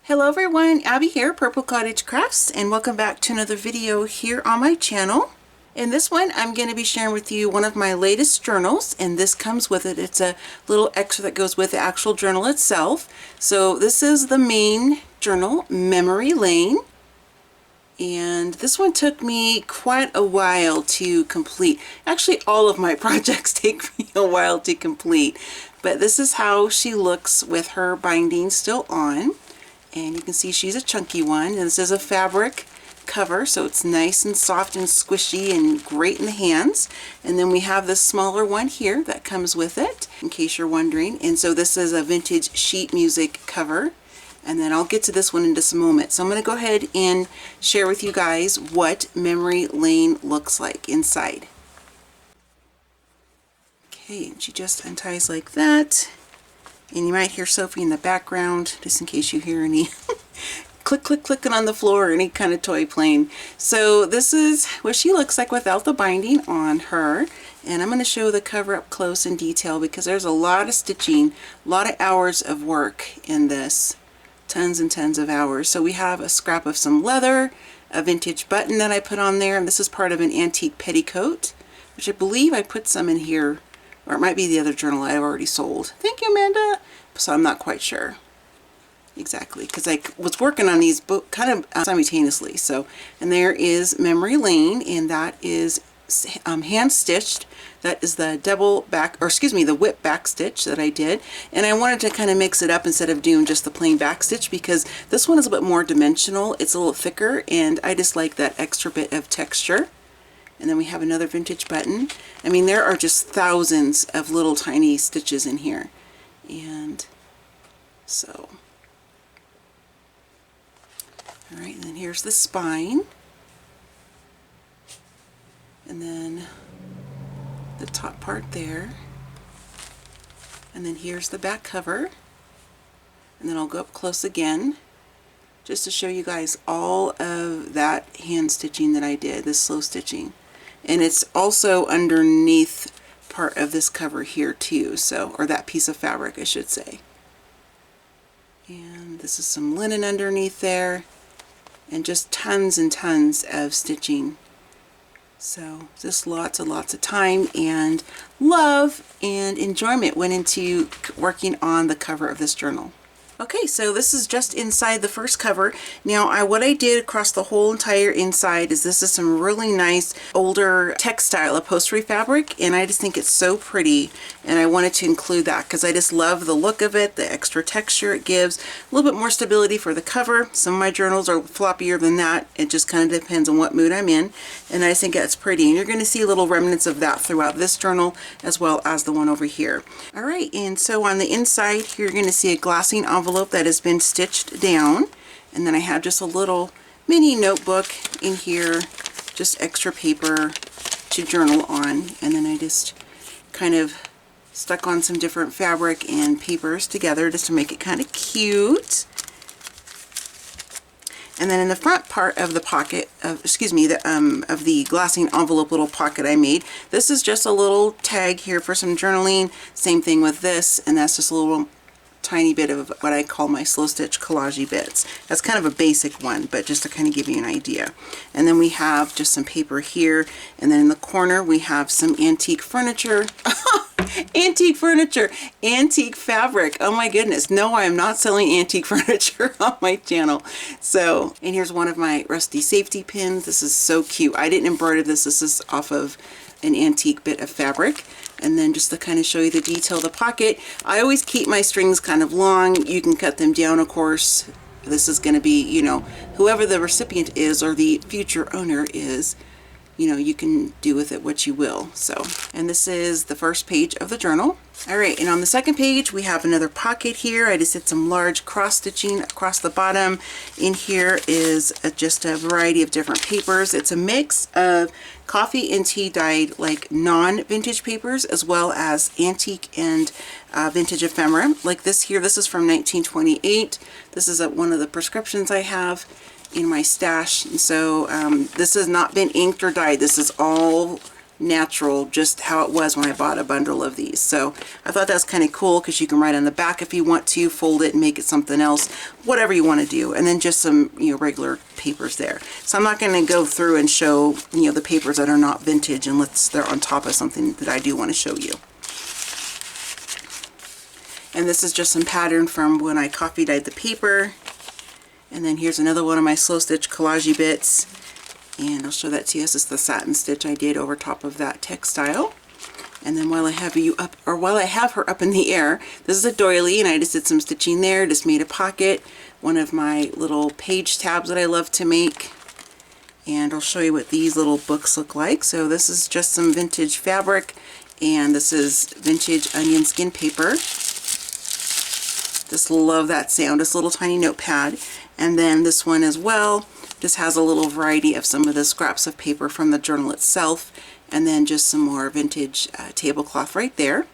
Hello everyone, Abby here, Purple Cottage Crafts, and welcome back to another video here on my channel. In this one, I'm going to be sharing with you one of my latest journals, and this comes with it. It's a little extra that goes with the actual journal itself. So this is the main journal, Memory Lane. And this one took me quite a while to complete. Actually, all of my projects take me a while to complete. But this is how she looks with her binding still on. And you can see she's a chunky one. And this is a fabric cover, so it's nice and soft and squishy and great in the hands. And then we have this smaller one here that comes with it, in case you're wondering. And so this is a vintage sheet music cover. And then I'll get to this one in just a moment. So I'm going to go ahead and share with you guys what Memory Lane looks like inside. Okay, and she just unties like that. And you might hear Sophie in the background, just in case you hear any click, click, clicking on the floor or any kind of toy playing. So this is what she looks like without the binding on her. And I'm going to show the cover up close in detail because there's a lot of stitching, a lot of hours of work in this. Tons and tons of hours. So we have a scrap of some leather, a vintage button that I put on there, and this is part of an antique petticoat, which I believe I put some in here. Or it might be the other journal I've already sold. Thank you, Amanda. So I'm not quite sure exactly because I was working on these kind of simultaneously. So, and there is Memory Lane, and that is hand stitched. That is the double back, or excuse me, the whip back stitch that I did. And I wanted to kind of mix it up instead of doing just the plain back stitch because this one is a bit more dimensional. It's a little thicker, and I just like that extra bit of texture. And then we have another vintage button. I mean, there are just thousands of little tiny stitches in here. And so, all right, and then here's the spine. And then the top part there. And then here's the back cover. And then I'll go up close again, just to show you guys all of that hand stitching that I did, this slow stitching. And it's also underneath part of this cover here too, so, or that piece of fabric I should say. And this is some linen underneath there, and just tons and tons of stitching. So just lots and lots of time and love and enjoyment went into working on the cover of this journal. Okay, so this is just inside the first cover. Now, what I did across the whole entire inside is this is some really nice older textile upholstery fabric, and I just think it's so pretty, and I wanted to include that because I just love the look of it, the extra texture it gives, a little bit more stability for the cover. Some of my journals are floppier than that. It just kind of depends on what mood I'm in, and I just think that's pretty, and you're going to see little remnants of that throughout this journal as well as the one over here. All right, and so on the inside here, you're going to see a glassine envelope that has been stitched down, and then I have just a little mini notebook in here, just extra paper to journal on, and then I just kind of stuck on some different fabric and papers together just to make it kind of cute. And then in the front part of the pocket of, excuse me, of the glassine envelope little pocket I made, this is just a little tag here for some journaling. Same thing with this, and that's just a little tiny bit of what I call my slow stitch collage bits. That's kind of a basic one, but just to kind of give you an idea. And then we have just some paper here, and then in the corner we have some antique furniture. Antique furniture, antique fabric. Oh my goodness, no, I am not selling antique furniture on my channel. So, and here's one of my rusty safety pins. This is so cute. I didn't embroider this. This is off of an antique bit of fabric. And then just to kind of show you the detail of the pocket, I always keep my strings kind of long. You can cut them down, of course. This is going to be, you know, whoever the recipient is or the future owner is, you know, you can do with it what you will. So, and this is the first page of the journal. All right, and on the second page we have another pocket here. I just did some large cross stitching across the bottom. In here is just a variety of different papers. It's a mix of coffee and tea dyed like non-vintage papers as well as antique and vintage ephemera. Like this here, this is from 1928. This is one of the prescriptions I have in my stash. And so this has not been inked or dyed. This is all natural, just how it was when I bought a bundle of these. So I thought that's kind of cool because you can write on the back if you want to, fold it and make it something else, whatever you want to do. And then just some, regular papers there. So I'm not going to go through and show, the papers that are not vintage unless they're on top of something that I do want to show you. And this is just some pattern from when I coffee dyed the paper. And then here's another one of my slow stitch collage bits. And I'll show that to you. This is the satin stitch I did over top of that textile. And then while I have her up in the air, this is a doily, and I just did some stitching there, just made a pocket, one of my little page tabs that I love to make. And I'll show you what these little books look like. So this is just some vintage fabric, and this is vintage onion skin paper. Just love that sound, this little tiny notepad. And then this one as well just has a little variety of some of the scraps of paper from the journal itself, and then just some more vintage tablecloth right there.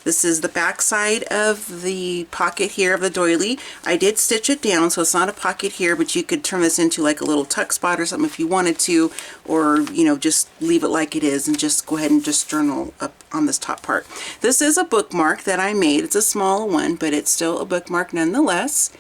This is the back side of the pocket here of the doily. I did stitch it down, so it's not a pocket here, but you could turn this into like a little tuck spot or something if you wanted to, or just leave it like it is and just go ahead and just journal up on this top part. This is a bookmark that I made. It's a small one, but it's still a bookmark nonetheless.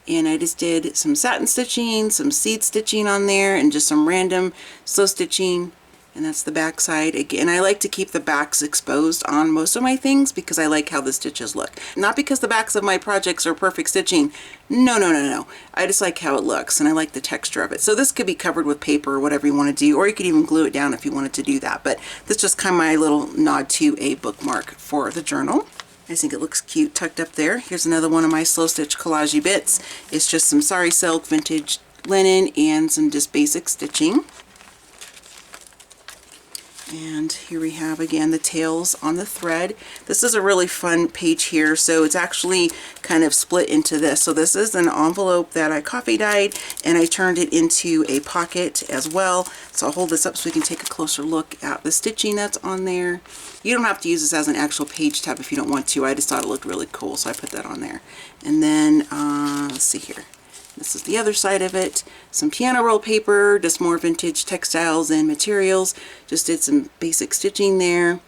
And I just did some satin stitching, some seed stitching on there, and just some random slow stitching. And that's the back side. Again, I like to keep the backs exposed on most of my things because I like how the stitches look. Not because the backs of my projects are perfect stitching. No. I just like how it looks, and I like the texture of it. So this could be covered with paper or whatever you want to do, or you could even glue it down if you wanted to do that. But this is just kind of my little nod to a bookmark for the journal. I think it looks cute tucked up there. Here's another one of my slow stitch collage bits. It's just some sari silk, vintage linen, and some just basic stitching. And here we have again the tails on the thread. This is a really fun page here, so it's actually kind of split into this. So this is an envelope that I coffee dyed, and I turned it into a pocket as well. So I'll hold this up so we can take a closer look at the stitching that's on there. You don't have to use this as an actual page tab if you don't want to. I just thought it looked really cool, so I put that on there. And then let's see here. This is the other side of it. Some piano roll paper, just more vintage textiles and materials. Just did some basic stitching there.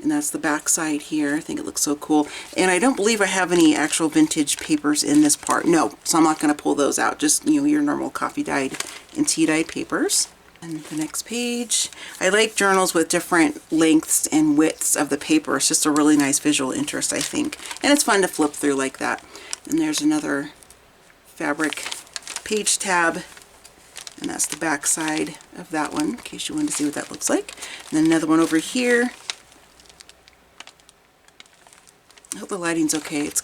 And that's the back side here. I think it looks so cool. And I don't believe I have any actual vintage papers in this part. No, so I'm not going to pull those out. Just, your normal coffee dyed and tea dyed papers. And the next page. I like journals with different lengths and widths of the paper. It's just a really nice visual interest, I think. And it's fun to flip through like that. And there's another fabric page tab, and that's the back side of that one in case you want to see what that looks like. And then another one over here. I hope the lighting's okay. It's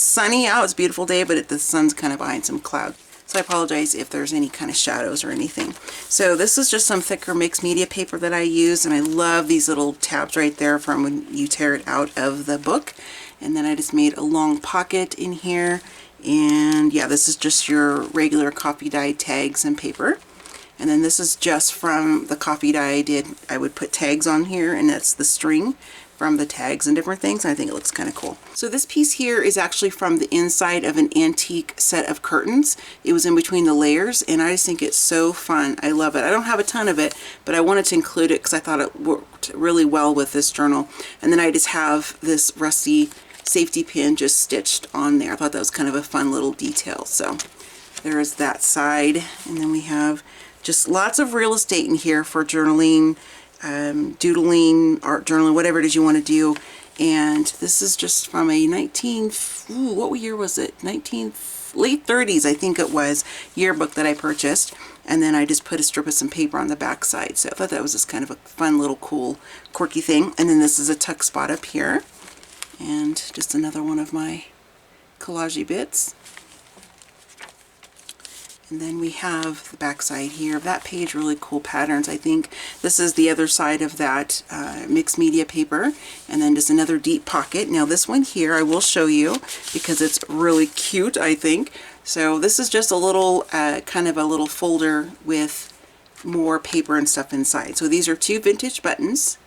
sunny out, it's a beautiful day, but the sun's kind of behind some clouds, so I apologize if there's any kind of shadows or anything. So this is just some thicker mixed media paper that I use, and I love these little tabs right there from when you tear it out of the book. And then I just made a long pocket in here. And yeah, this is just your regular coffee dyed tags and paper. And then this is just from the coffee dye I did. I would put tags on here, and that's the string from the tags and different things. And I think it looks kind of cool. So this piece here is actually from the inside of an antique set of curtains. It was in between the layers, and I just think it's so fun. I love it. I don't have a ton of it, but I wanted to include it because I thought it worked really well with this journal. And then I just have this rusty safety pin just stitched on there. I thought that was kind of a fun little detail. So there is that side, and then we have just lots of real estate in here for journaling, doodling, art journaling, whatever it is you want to do. And this is just from a what year was it? Late 30s, I think it was, yearbook that I purchased. And then I just put a strip of some paper on the back side. So I thought that was just kind of a fun little cool quirky thing. And then this is a tuck spot up here. And just another one of my collage bits. And then we have the back side here of that page, really cool patterns. I think this is the other side of that mixed media paper. And then just another deep pocket. Now this one here I will show you because it's really cute, I think. So this is just a little, kind of a little folder with more paper and stuff inside. So these are 2 vintage buttons.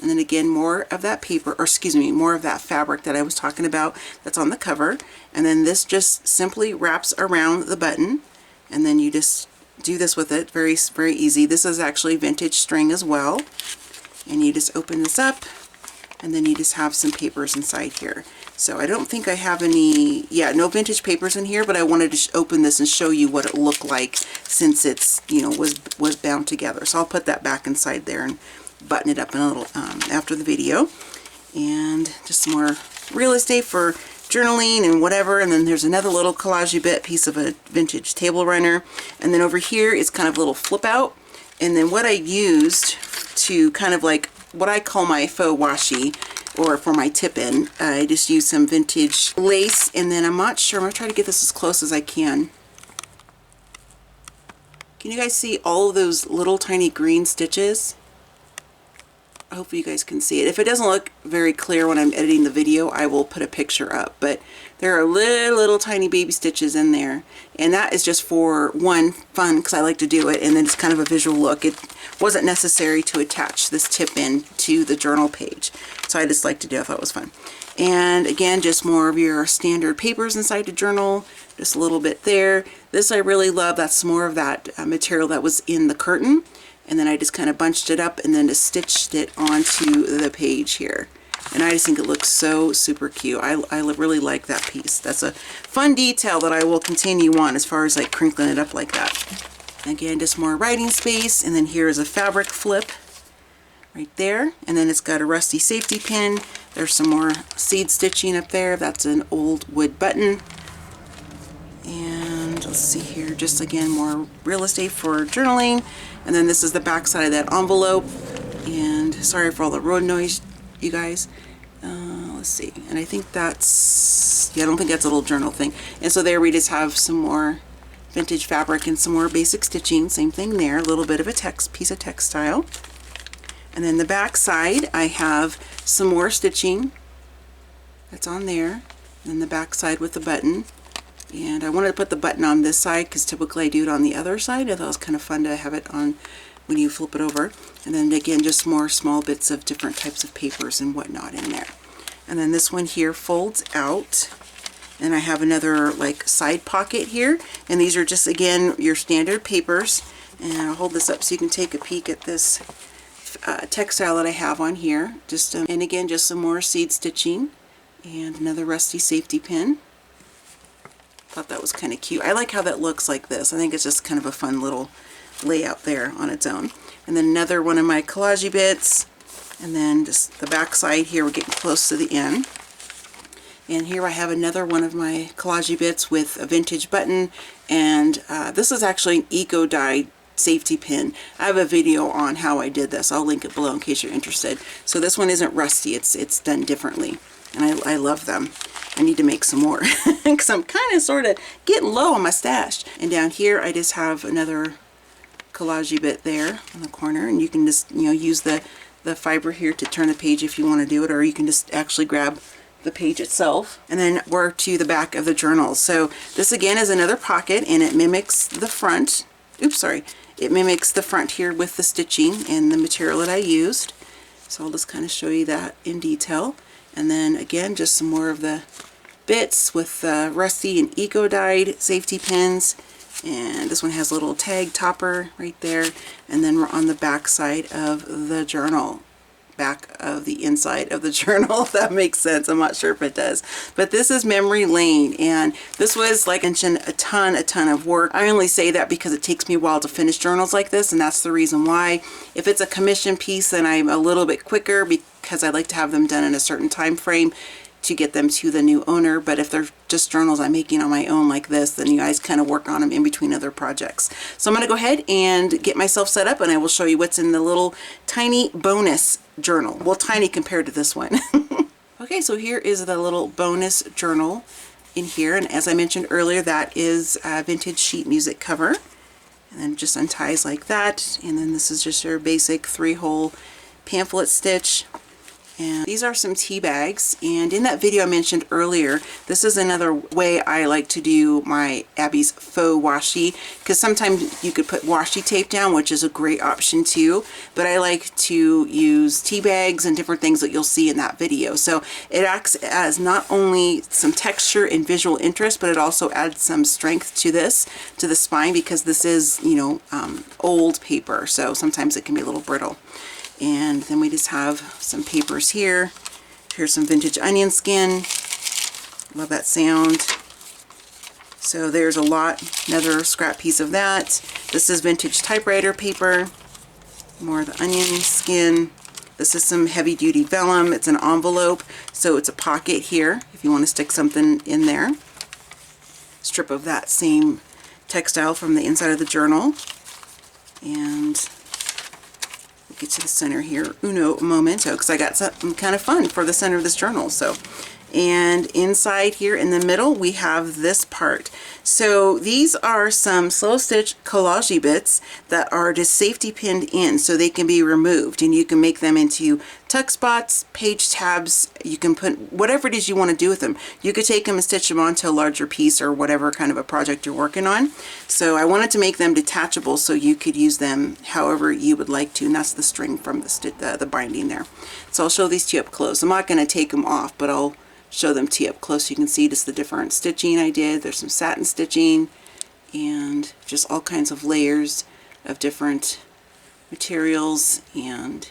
And then again, more of that paper, or excuse me, more of that fabric that I was talking about that's on the cover. And then this just simply wraps around the button, and then you just do this with it. Very, very easy. This is actually vintage string as well. And you just open this up, and then you just have some papers inside here. So I don't think I have any, yeah, no vintage papers in here, but I wanted to open this and show you what it looked like since it's, you know, was bound together. So I'll put that back inside there and button it up in a little after the video. And just some more real estate for journaling and whatever. And then there's another little collage bit piece of a vintage table runner. And then over here is kind of a little flip out. And then what I used to kind of like what I call my faux washi, or for my tip-in, I just used some vintage lace, and then I'm not sure, I'm going to try to get this as close as I can. Can you guys see all of those little tiny green stitches? Hopefully you guys can see it. If it doesn't look very clear when I'm editing the video, I will put a picture up, but there are little tiny baby stitches in there, and that is just for one, fun, because I like to do it, and then it's kind of a visual look. It wasn't necessary to attach this tip in to the journal page, so I just like to do it. I thought it was fun. And again, just more of your standard papers inside the journal, just a little bit there. This I really love. That's more of that material that was in the curtain. And then I just kind of bunched it up and then just stitched it onto the page here. And I just think it looks so super cute. I really like that piece. That's a fun detail that I will continue on as far as like crinkling it up like that. Again, just more writing space. And then here is a fabric flip right there. And then it's got a rusty safety pin. There's some more seed stitching up there. That's an old wood button. And let's see here, just again, more real estate for journaling. And then this is the back side of that envelope. And sorry for all the road noise, you guys. Let's see. And I think that's, yeah, I don't think that's a little journal thing. And so there we just have some more vintage fabric and some more basic stitching. Same thing there, a little bit of a piece of textile. And then the back side, I have some more stitching that's on there. And then the back side with the button. And I wanted to put the button on this side because typically I do it on the other side. I thought it was kind of fun to have it on when you flip it over. And then again, just more small bits of different types of papers and whatnot in there. And then this one here folds out. And I have another like side pocket here. And these are just, again, your standard papers. And I'll hold this up so you can take a peek at this textile that I have on here. Just and again, just some more seed stitching and another rusty safety pin. Thought that was kind of cute. I like how that looks like this. I think it's just kind of a fun little layout there on its own. And then another one of my collage bits, and then just the back side here. We're getting close to the end. And here I have another one of my collage bits with a vintage button, and this is actually an eco dyed safety pin. I have a video on how I did this. I'll link it below in case you're interested. So this one isn't rusty. It's done differently, and I love them. I need to make some more because I'm kind of sort of getting low on my stash. And down here I just have another collage bit there in the corner, and you can just, you know, use the fiber here to turn the page if you want to do it, or you can just actually grab the page itself. And then we're to the back of the journal. So this again is another pocket, and it mimics the front. Oops, sorry. It mimics the front here with the stitching and the material that I used. So I'll just kind of show you that in detail. And then again, just some more of the bits with rusty and eco dyed safety pins. And this one has a little tag topper right there. And then we're on the back side of the journal. Back of the inside of the journal, if that makes sense. I'm not sure if it does. But this is memory lane, and this was, like I mentioned, a ton of work. I only say that because it takes me a while to finish journals like this, and that's the reason why. If it's a commission piece, then I'm a little bit quicker because I like to have them done in a certain time frame to get them to the new owner. But if they're just journals I'm making on my own like this, then you guys kind of work on them in between other projects. So I'm going to go ahead and get myself set up, and I will show you what's in the little tiny bonus journal. Well, tiny compared to this one. Okay, so here is the little bonus journal in here, and as I mentioned earlier, that is a vintage sheet music cover, and then it just unties like that. And then this is just your basic 3-hole pamphlet stitch. And these are some tea bags, and in that video I mentioned earlier, this is another way I like to do my Abby's faux washi, because sometimes you could put washi tape down, which is a great option too, but I like to use tea bags and different things that you'll see in that video. So it acts as not only some texture and visual interest, but it also adds some strength to this, to the spine, because this is, you know, old paper, so sometimes it can be a little brittle. And then we just have some papers here. Here's some vintage onion skin. Love that sound. So there's a lot, another scrap piece of that. This is vintage typewriter paper. More of the onion skin. This is some heavy duty vellum. It's an envelope, so it's a pocket here if you want to stick something in there. Strip of that same textile from the inside of the journal. And get to the center here, uno momento, because I got something kind of fun for the center of this journal. So, and inside here in the middle we have this part. So these are some slow stitch collage bits that are just safety pinned in, so they can be removed, and you can make them into tuck spots, page tabs. You can put whatever it is you want to do with them. You could take them and stitch them onto a larger piece or whatever kind of a project you're working on. So I wanted to make them detachable so you could use them however you would like to, and that's the string from the binding there. So I'll show these to you up close. I'm not going to take them off, but I'll show them to you up close so you can see just the different stitching I did. There's some satin stitching and just all kinds of layers of different materials and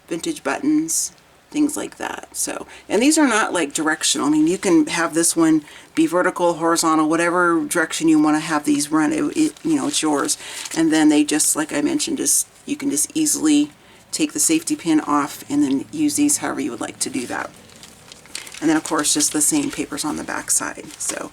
vintage buttons, things like that. So, and these are not like directional. I mean, you can have this one be vertical, horizontal, whatever direction you want to have these run. You know, it's yours. And then they just, like I mentioned, just you can just easily take the safety pin off and then use these however you would like to do that. And then of course just the same papers on the back side. So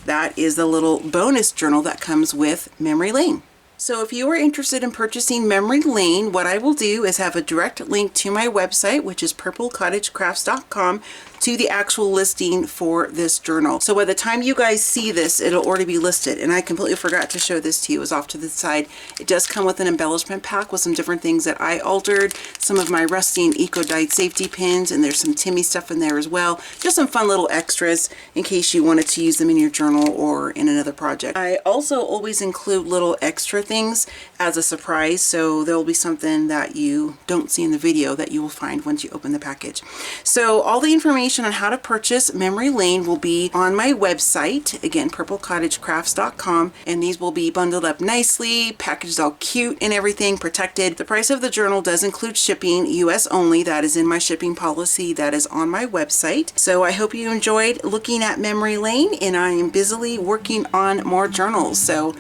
that is the little bonus journal that comes with Memory Lane. So if you are interested in purchasing Memory Lane, what I will do is have a direct link to my website, which is purplecottagecrafts.com, to the actual listing for this journal. So by the time you guys see this, it'll already be listed. And I completely forgot to show this to you. It was off to the side. It does come with an embellishment pack with some different things that I altered. Some of my rusting eco-dyed safety pins, and there's some Timmy stuff in there as well. Just some fun little extras in case you wanted to use them in your journal or in another project. I also always include little extra things as a surprise, so there will be something that you don't see in the video that you will find once you open the package. So all the information on how to purchase Memory Lane will be on my website, again, purplecottagecrafts.com, and these will be bundled up nicely, packaged all cute and everything, protected. The price of the journal does include shipping, US only. That is in my shipping policy that is on my website. So I hope you enjoyed looking at Memory Lane, and I am busily working on more journals. So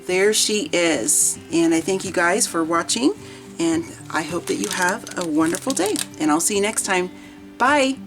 there she is, and I thank you guys for watching, and I hope that you have a wonderful day, and I'll see you next time. Bye.